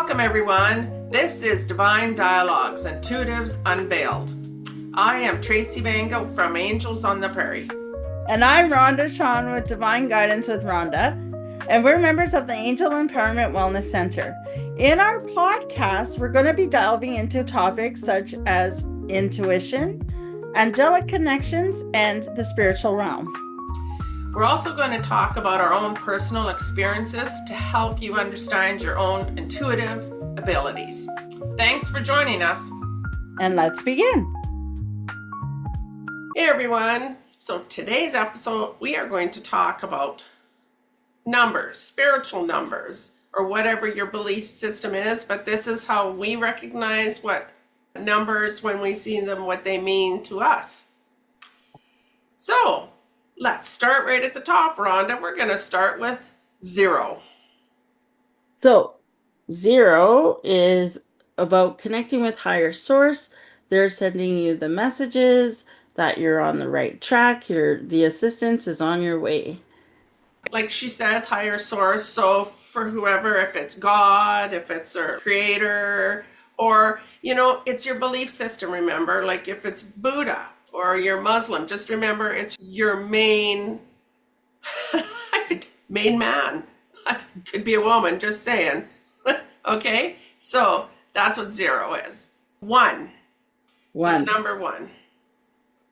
Welcome everyone. This is Divine Dialogues, Intuitives Unveiled. I am Tracey Bango from Angels on the Prairie. And I'm Rhonda Sean with Divine Guidance with Rhonda. And we're members of the Angel Empowerment Wellness Center. In our podcast, we're going to be delving into topics such as intuition, angelic connections, and the spiritual realm. We're also going to talk about our own personal experiences to help you understand your own intuitive abilities. Thanks for joining us. And let's begin. Hey everyone. So today's episode, we are going to talk about numbers, spiritual numbers, or whatever your belief system is, but this is how we recognize what numbers, when we see them, what they mean to us. So let's start right at the top, Rhonda. We're going to start with 0. So 0 is about connecting with higher source. They're sending you the messages that you're on the right track. The assistance is on your way. Like she says, higher source. So for whoever, if it's God, if it's a creator, or, it's your belief system, remember, like if it's Buddha or you're Muslim, just remember it's your main man. Could be a woman, just saying. Okay, so that's what 0 is. 1. So number 1.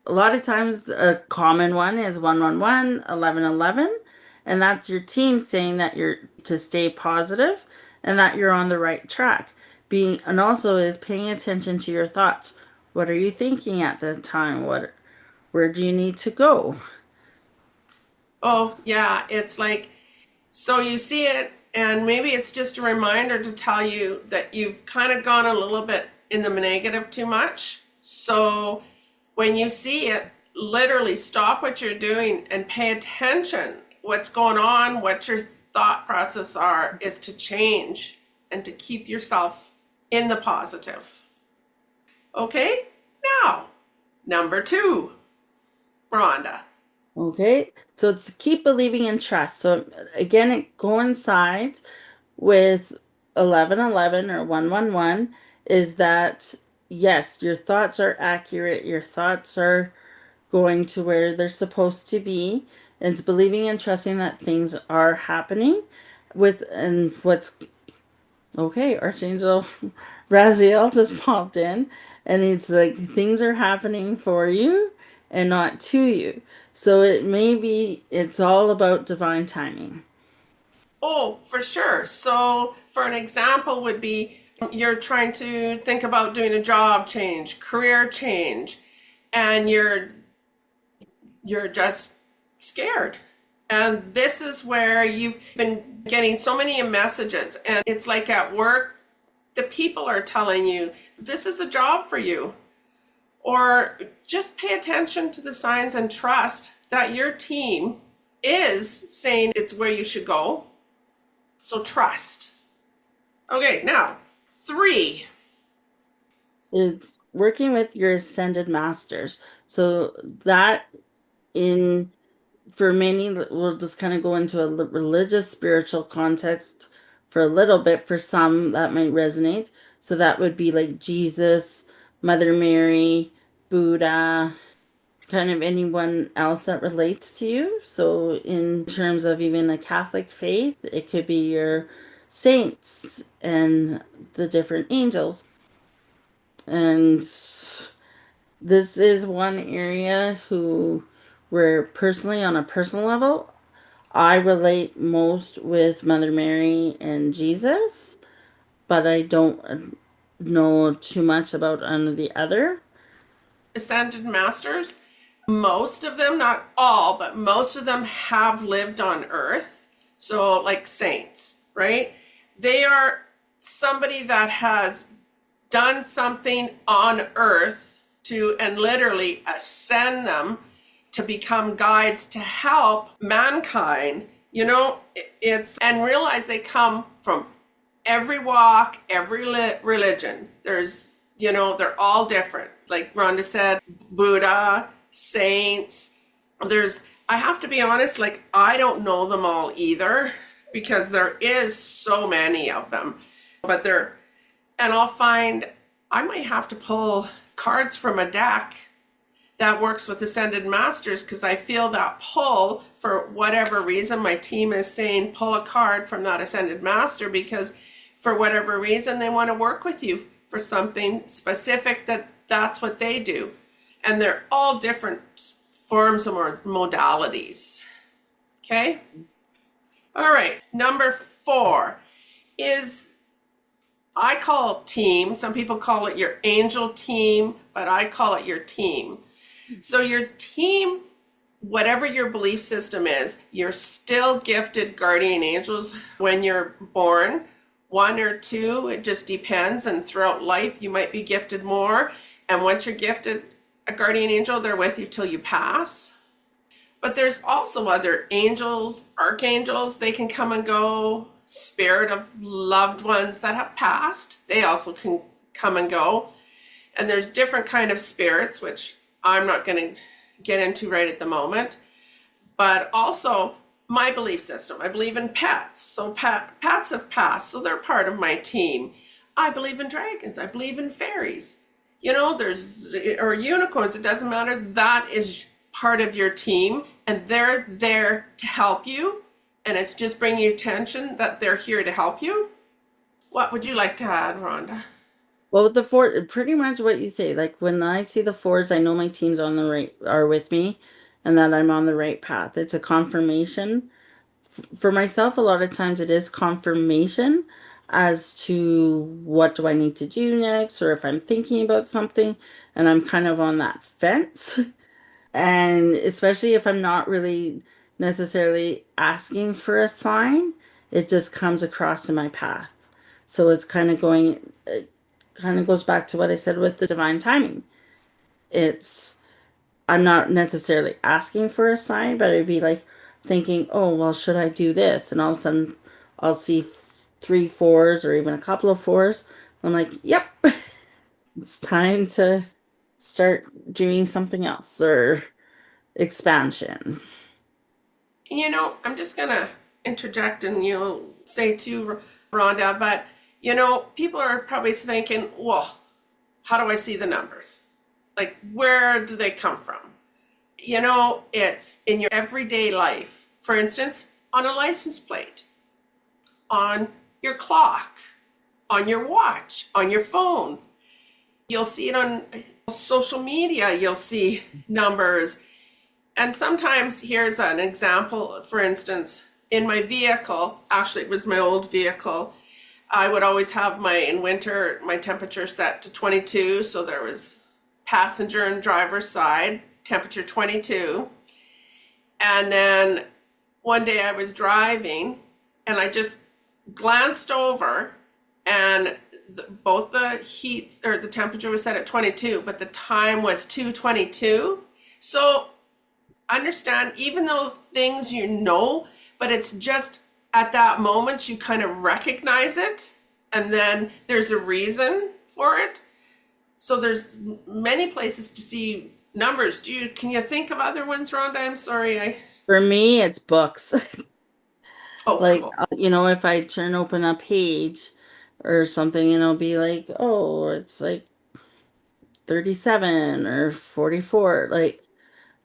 A lot of times a common one is 111, 1111, and that's your team saying that you're to stay positive and that you're on the right track. And also is paying attention to your thoughts. What are you thinking at the time? Where do you need to go? Oh, yeah, it's like, so you see it, and maybe it's just a reminder to tell you that you've kind of gone a little bit in the negative too much. So when you see it, literally stop what you're doing and pay attention. What's going on, what your thought process is to change and to keep yourself in the positive. Okay, now, number 2, Rhonda. Okay, so it's keep believing and trust. So again, it coincides with 1111 or 111 is that, yes, your thoughts are accurate. Your thoughts are going to where they're supposed to be. It's believing and trusting that things are happening okay, Archangel Raziel just popped in, and it's like things are happening for you and not to you. So it's all about divine timing. Oh, for sure. So for an example would be you're trying to think about doing a job change, career change, and you're just scared. And this is where you've been getting so many messages, and it's like at work, the people are telling you, this is a job for you. Or just pay attention to the signs and trust that your team is saying it's where you should go. So trust. Okay, now 3. It's working with your ascended masters. So that for many, we'll just kind of go into a religious, spiritual context for a little bit. For some, that might resonate. So that would be like Jesus, Mother Mary, Buddha, kind of anyone else that relates to you. So in terms of even a Catholic faith, it could be your saints and the different angels. And this is one area where personally, on a personal level, I relate most with Mother Mary and Jesus, but I don't know too much about any of the other Ascended masters, most of them, not all, but most of them have lived on earth. So like saints, right? They are somebody that has done something on earth and literally ascend them to become guides to help mankind, and realize they come from every walk, every religion. They're all different. Like Rhonda said, Buddha, saints. I have to be honest, I don't know them all either, because there is so many of them. but they're, and I'll find I might have to pull cards from a deck that works with Ascended Masters because I feel that pull for whatever reason. My team is saying pull a card from that Ascended Master because for whatever reason they want to work with you for something specific that's what they do. And they're all different forms or modalities. Okay? All right, number 4 is I call it team. Some people call it your angel team, but I call it your team. So your team, whatever your belief system is, you're still gifted guardian angels when you're born. 1 or 2, it just depends. And throughout life, you might be gifted more. And once you're gifted a guardian angel, they're with you till you pass. But there's also other angels, archangels, they can come and go. Spirit of loved ones that have passed, they also can come and go. And there's different kind of spirits, which I'm not going to get into right at the moment. But also my belief system. I believe in pets. So pets have passed, so they're part of my team. I believe in dragons. I believe in fairies. There's, or unicorns, it doesn't matter. That is part of your team, and they're there to help you. And it's just bringing you attention that they're here to help you. What would you like to add, Rhonda? Well, with the 4, pretty much what you say. Like when I see the 4s, I know my team's on the right, are with me, and that I'm on the right path. It's a confirmation. For myself, a lot of times it is confirmation as to what do I need to do next, or if I'm thinking about something and I'm kind of on that fence. And especially if I'm not really necessarily asking for a sign, it just comes across in my path. So it's kind of going, it kind of goes back to what I said with the divine timing. It's, I'm not necessarily asking for a sign, but I'd be like thinking, oh, well, should I do this? And all of a sudden I'll see 3 4s or even a couple of 4s. I'm like, yep, it's time to start doing something else or expansion. I'm just going to interject and say to Rhonda, but people are probably thinking, well, how do I see the numbers? Like, where do they come from? It's in your everyday life. For instance, on a license plate, on your clock, on your watch, on your phone. You'll see it on social media. You'll see numbers. And sometimes, here's an example, for instance, in my vehicle, actually it was my old vehicle, I would always have in winter, my temperature set to 22. So there was passenger and driver's side, temperature 22. And then one day I was driving and I just glanced over and both the heat or the temperature was set at 22, but the time was 2:22. So understand, even though things but it's just at that moment you kind of recognize it and then there's a reason for it. So there's many places to see numbers. Can you think of other ones, Rhonda? I'm sorry. For me, it's books. Oh, Like, cool. if I turn open a page or something, and it'll be like, oh, it's like 37 or 44. Like,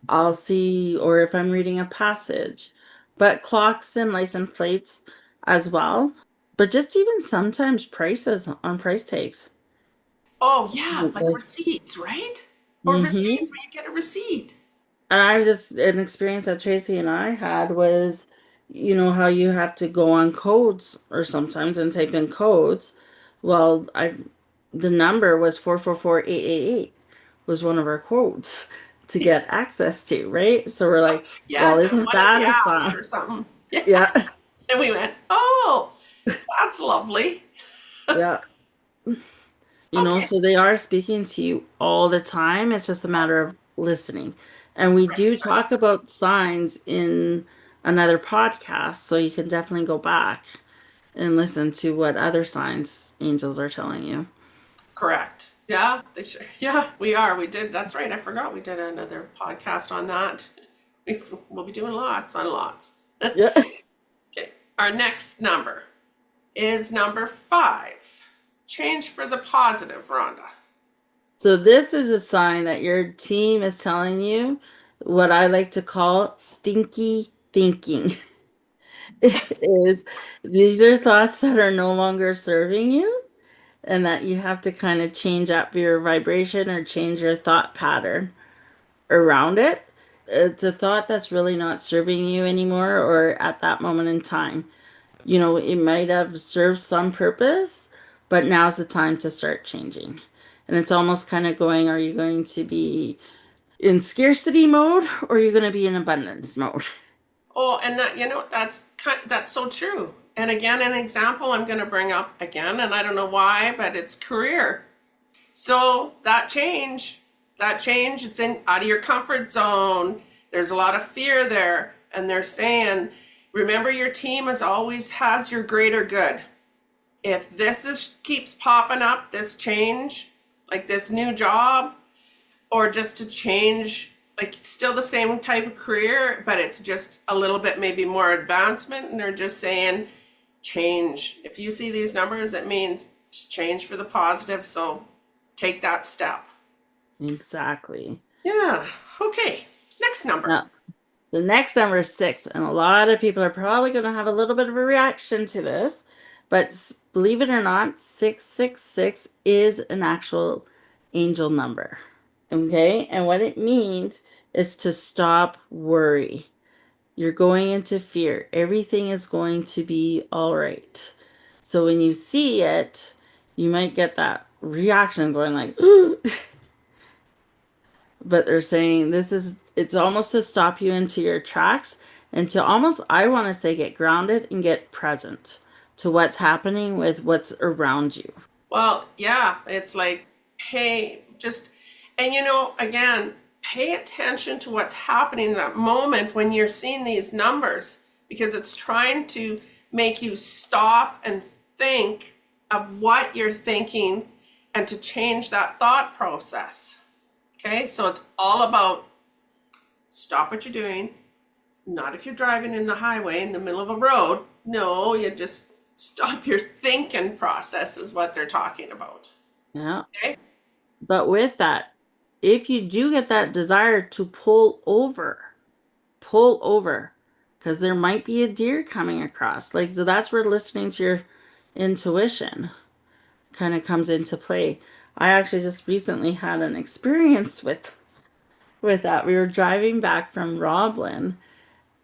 I'll see, or if I'm reading a passage, but clocks and license plates as well. But just even sometimes prices on price tags. Oh, yeah, like Like, receipts, right? Or receipts mm-hmm. when you get a receipt. And an experience that Tracy and I had was, how you have to go on codes or sometimes and type in codes. Well, the number was 444888 was one of our codes to get access to, right? So we're like, Yeah, well, the isn't one of the that a apps sign? or something. Yeah. Yeah, And we went, oh, that's lovely. yeah. Okay. So they are speaking to you all the time. It's just a matter of listening. And we do Recognize. talk about signs in another podcast, so you can definitely go back and listen to what other signs angels are telling you. Correct. Yeah, they sure. Yeah, we are. We did. That's right. I forgot we did another podcast on that. We'll be doing lots on lots. Yeah. Okay. Our next number is number 5. Change for the positive, Rhonda. So this is a sign that your team is telling you what I like to call stinky thinking. Is these are thoughts that are no longer serving you and that you have to kind of change up your vibration or change your thought pattern around it. It's a thought that's really not serving you anymore or at that moment in time. You know, it might have served some purpose, but now's the time to start changing. And it's almost kind of going, are you going to be in scarcity mode or are you going to be in abundance mode? Oh, and that, that's so true. And again, an example I'm going to bring up again, and I don't know why, but it's career. So that change, it's in out of your comfort zone. There's a lot of fear there, and they're saying, remember, your team is always has your greater good. If this is keeps popping up, this change, like this new job, or just to change, like still the same type of career, but it's just a little bit maybe more advancement, and they're just saying change. If you see these numbers, it means just change for the positive. So take that step. Exactly. Yeah. Okay. Next number. Now, the next number is 6, and a lot of people are probably going to have a little bit of a reaction to this, but believe it or not, 666 is an actual angel number. Okay, and what it means is to stop worry. You're going into fear. Everything is going to be all right. So when you see it, you might get that reaction going like, but they're saying this is, it's almost to stop you into your tracks and to almost, I want to say, get grounded and get present to what's happening with what's around you. Well, yeah, it's like, hey, just, and again, pay attention to what's happening in that moment when you're seeing these numbers, because it's trying to make you stop and think of what you're thinking and to change that thought process. Okay, so it's all about stop what you're doing. Not if you're driving in the highway in the middle of a road. No, you just stop your thinking process, is what they're talking about. Yeah. Okay. But with that, if you do get that desire to pull over, because there might be a deer coming across. Like, so that's where listening to your intuition kind of comes into play. I actually just recently had an experience with that. We were driving back from Roblin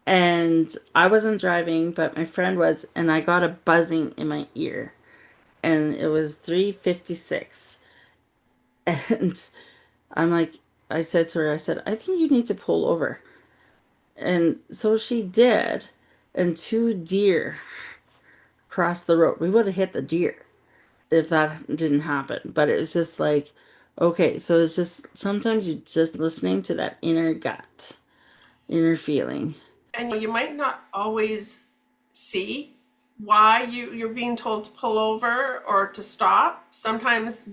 and I wasn't driving, but my friend was, and I got a buzzing in my ear. And it was 3:56. And I'm like, I said to her, I said, I think you need to pull over. And so she did, and 2 deer crossed the road. We would have hit the deer if that didn't happen. But it was just like, okay, so it's just sometimes you just listening to that inner gut, inner feeling. And you might not always see why you're being told to pull over or to stop. Sometimes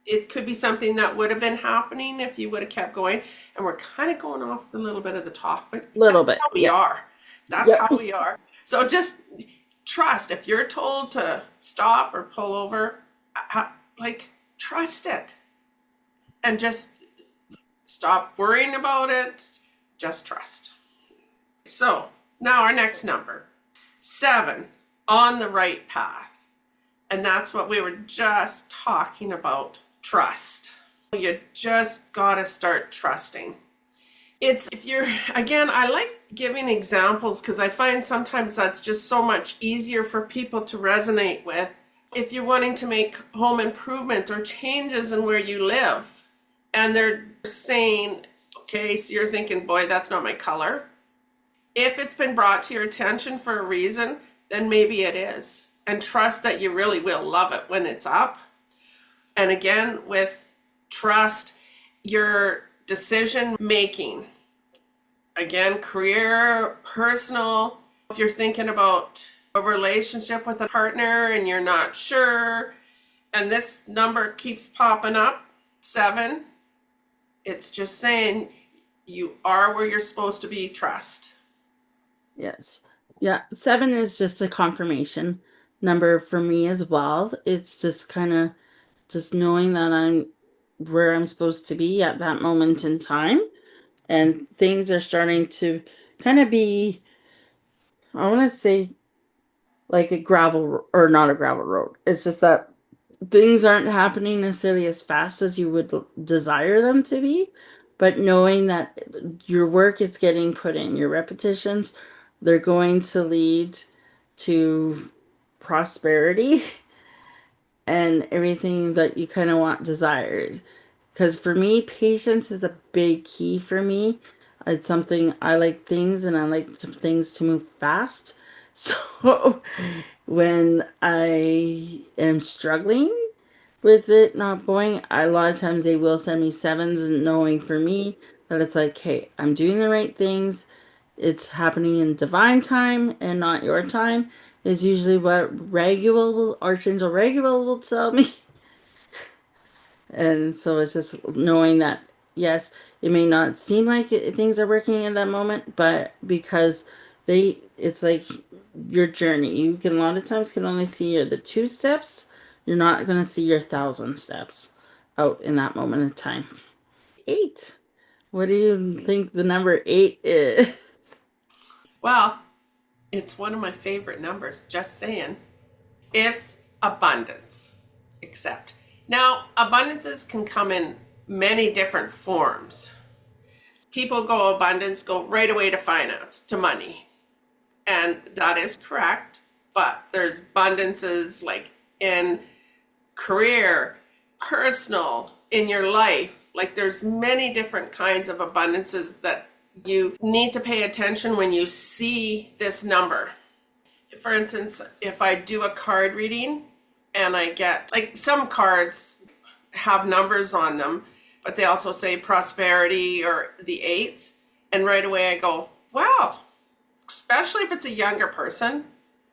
it could be something that would have been happening if you would have kept going. And we're kind of going off a little bit of the topic. Little That's bit. how we Yep. are. That's Yep. how we are. So just trust. If you're told to stop or pull over, like trust it and just stop worrying about it. Just trust. So now our next number, 7, on the right path. And that's what we were just talking about, trust. You just got to start trusting. It's if you're, again, I like giving examples because I find sometimes that's just so much easier for people to resonate with. If you're wanting to make home improvements or changes in where you live, and they're saying, okay, so you're thinking, boy, that's not my color. If it's been brought to your attention for a reason, then maybe it is. And trust that you really will love it when it's up. And again, with trust, your decision making. Again, career, personal. If you're thinking about a relationship with a partner and you're not sure, and this number keeps popping up, 7, it's just saying you are where you're supposed to be, trust. Yes. Yeah. 7 is just a confirmation number for me as well. It's just kind of just knowing that I'm where I'm supposed to be at that moment in time, and things are starting to kind of be, I want to say, like a or not a gravel road. It's just that things aren't happening necessarily as fast as you would desire them to be, but knowing that your work is getting put in, your repetitions, they're going to lead to prosperity and everything that you kind of want desired. Because for me, patience is a big key for me. It's something I like things and I like things to move fast. So when I am struggling with it not going, a lot of times they will send me sevens, and knowing for me that it's like, hey, I'm doing the right things. It's happening in divine time and not your time is usually what Archangel Regular will tell me. And so it's just knowing that, yes, it may not seem like things are working in that moment, but because it's like your journey. You can a lot of times can only see the 2 steps. You're not going to see your 1,000 steps out in that moment in time. 8. What do you think the number 8 is? Well, it's one of my favorite numbers, just saying. It's abundance. Accept. Now, abundances can come in many different forms. People go abundance, go right away to finance, to money. And that is correct. But there's abundances like in career, personal, in your life. Like there's many different kinds of abundances that you need to pay attention when you see this number. For instance, if I do a card reading and I get, like, some cards have numbers on them, but they also say prosperity or the eights. And right away I go, wow, especially if it's a younger person,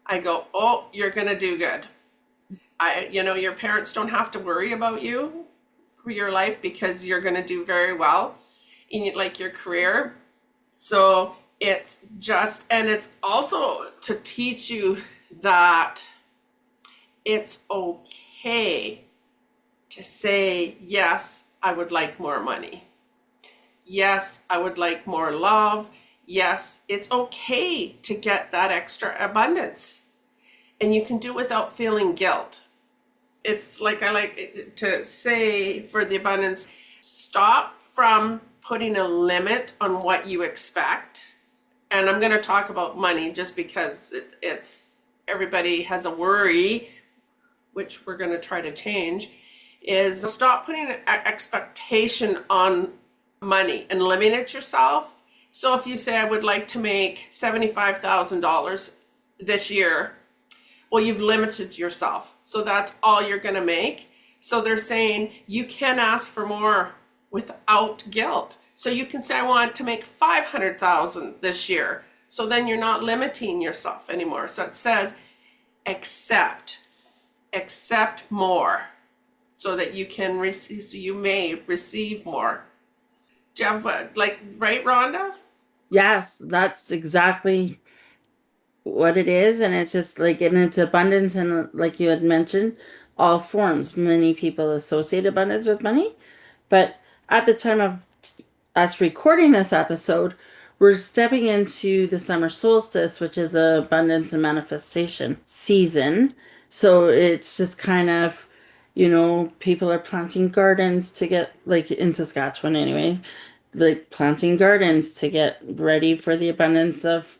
I go, oh, you're going to do good. Your parents don't have to worry about you for your life because you're going to do very well in like your career. So it's just, and it's also to teach you that it's okay to say, yes, I would like more money. Yes, I would like more love. Yes, it's okay to get that extra abundance. And you can do it without feeling guilt. It's like I like to say for the abundance, stop from putting a limit on what you expect. And I'm going to talk about money just because it's everybody has a worry, which we're going to try to change, is stop putting an expectation on money and limit yourself. So if you say, I would like to make $75,000 this year, well, you've limited yourself. So that's all you're going to make. So they're saying you can ask for more without guilt. So you can say, I want to make 500,000 this year. So then you're not limiting yourself anymore. So it says, accept more so that you can receive, so you may receive more. Do you have, right, Rhonda? Yes, that's exactly what it is, and it's just like in its abundance, and like you had mentioned, all forms. Many people associate abundance with money, but at the time of us recording this episode, we're stepping into the summer solstice, which is a abundance and manifestation season. So it's just kind of, people are planting gardens to get, like in Saskatchewan anyway, like planting gardens to get ready for the abundance of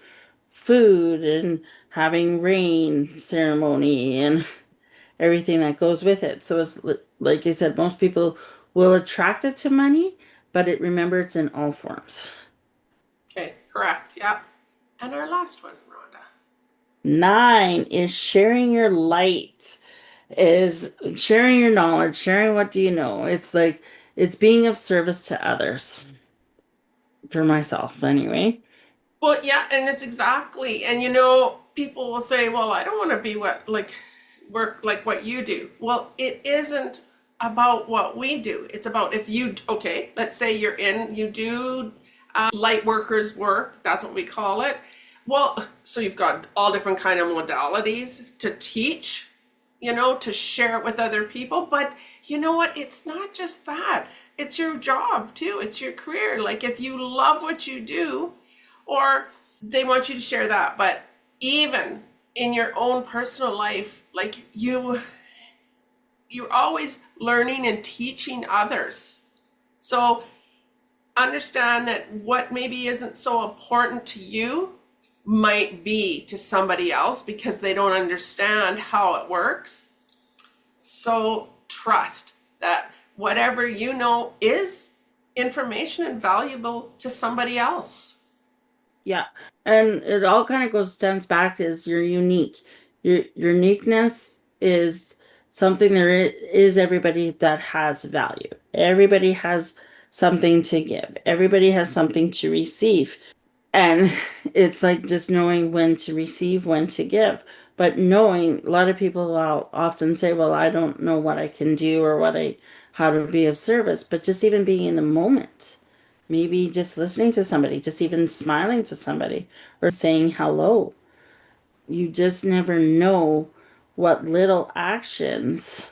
food and having rain ceremony and everything that goes with it. So it's like I said, most people will attract it to money, but remember it's in all forms. Okay, correct. Yep. And our last one, Rhonda. 9 is sharing your light, is sharing your knowledge, sharing what do you know. It's like it's being of service to others. For myself, anyway. Well, yeah, and it's exactly, and people will say, well, I don't want to be work like what you do. Well, it isn't about what we do. It's about if you, okay, let's say you do light workers work, that's what we call it. Well, so you've got all different kind of modalities to teach, to share it with other people. But you know what? It's not just that. It's your job too. It's your career. Like if you love what you do, or they want you to share that. But even in your own personal life, like you're always learning and teaching others. So understand that what maybe isn't so important to you might be to somebody else because they don't understand how it works. So trust that whatever you know is information and valuable to somebody else. Yeah. And it all kind of goes stems back to is you're unique. Your uniqueness is something is everybody that has value. Everybody has something to give. Everybody has something to receive. And it's like just knowing when to receive, when to give. But knowing, a lot of people will often say, well, I don't know what I can do or how to be of service. But just even being in the moment, maybe just listening to somebody, just even smiling to somebody or saying hello. You just never know what little actions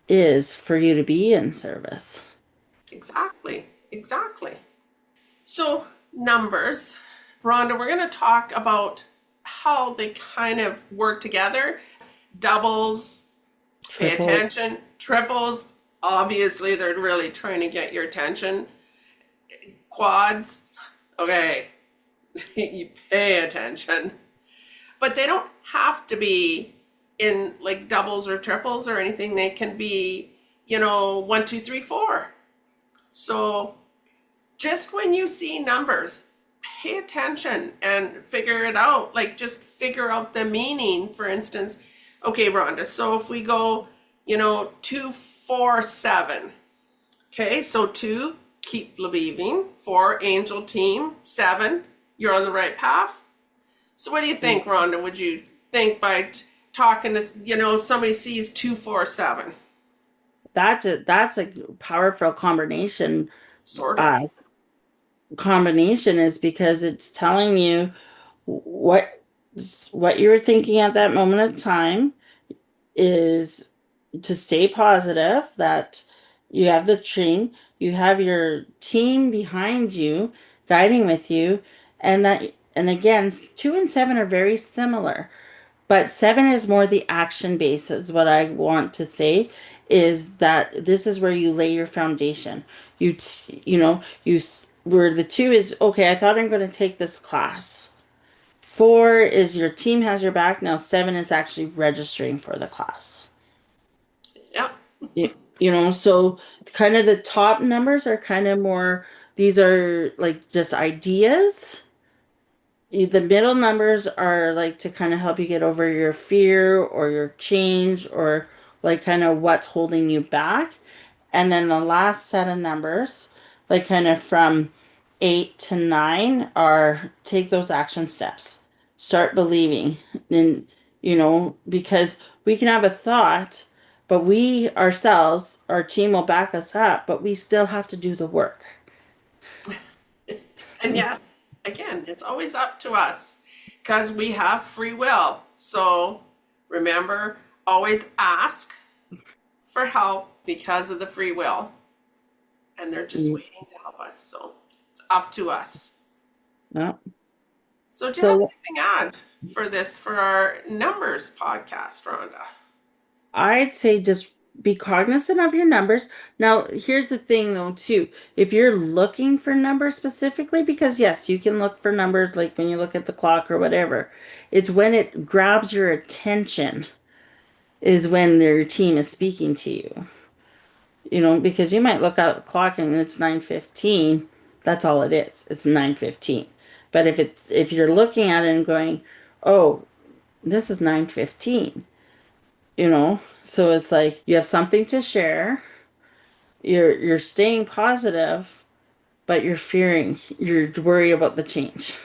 is for you to be in service. Exactly. Exactly. So, numbers. Rhonda, we're going to talk about how they kind of work together. Doubles, pay Triple. attention. Triples, obviously, they're really trying to get your attention. Quads, okay, you pay attention. But they don't have to be in like doubles or triples or anything. They can be, one, two, three, four. So just when you see numbers, pay attention and figure it out. Like just figure out the meaning. For instance, okay, Rhonda, so if we go, 2, 4, 7. Okay, so 2, keep believing. 4, angel team. 7, you're on the right path. So what do you think, Rhonda? Would you think by talking to, somebody sees 2, 4, 7? That's a powerful Sort of. uh, combination is because it's telling you what what you were thinking at that moment of time is to stay positive, that you have the dream, you have your team behind you, guiding with you, and again, 2 and 7 are very similar, but 7 is more the action base, is what I want to say, is that this is where you lay your foundation. You where the 2 is, okay, I thought I'm going to take this class. 4 is your team has your back. Now 7 is actually registering for the class. Yeah. So kind of the top numbers are kind of more, these are like just ideas. The middle numbers are like to kind of help you get over your fear or your change or like kind of what's holding you back. And then the last set of numbers, like kind of from 8 to 9, are take those action steps. Start believing. And, because we can have a thought, but we ourselves, our team will back us up, but we still have to do the work. And yes, again, it's always up to us because we have free will. So remember, always ask for help because of the free will. And they're just waiting to help us. So it's up to us. Yeah. So do you have So anything to add for our numbers podcast, Rhonda? I'd say just be cognizant of your numbers. Now, here's the thing though, too. If you're looking for numbers specifically, because yes, you can look for numbers like when you look at the clock or whatever, it's when it grabs your attention is when their team is speaking to you. Because you might look at the clock and it's 9:15. That's all it is. It's 9:15. But if you're looking at it and going, "Oh, this is 9:15." So it's like you have something to share, you're staying positive, but you're worried about the change,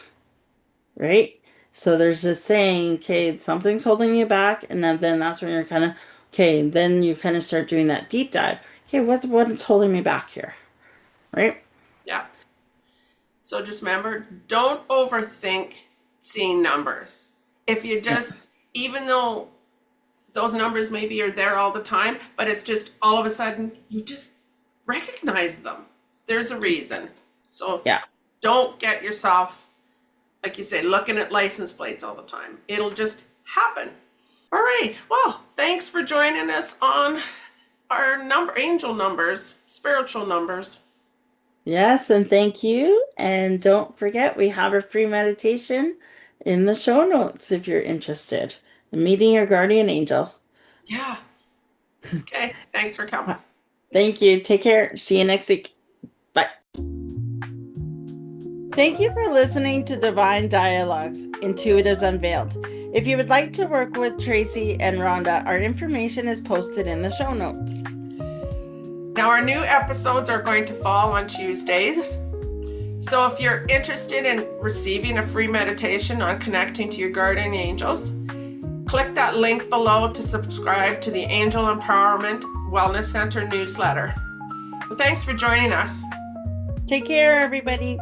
right? So there's this saying, okay, something's holding you back, and then that's when you're kind of, okay, then you kind of start doing that deep dive. Okay, what's holding me back here, right? Yeah. So just remember, don't overthink seeing numbers. If you just, even though those numbers maybe are there all the time, but it's just all of a sudden you just recognize them. There's a reason. So Yeah. don't get yourself, like you say, looking at license plates all the time. It'll just happen. All right. Well, thanks for joining us on our angel numbers, spiritual numbers. Yes, and thank you. And don't forget, we have a free meditation in the show notes if you're interested. Meeting your guardian angel. Yeah. Okay. Thanks for coming. Thank you. Take care. See you next week. Bye. Thank you for listening to Divine Dialogues, Intuitives Unveiled. If you would like to work with Tracey and Rhonda, our information is posted in the show notes. Now, our new episodes are going to fall on Tuesdays. So if you're interested in receiving a free meditation on connecting to your guardian angels, click that link below to subscribe to the Angel Empowerment Wellness Center newsletter. Thanks for joining us. Take care, everybody.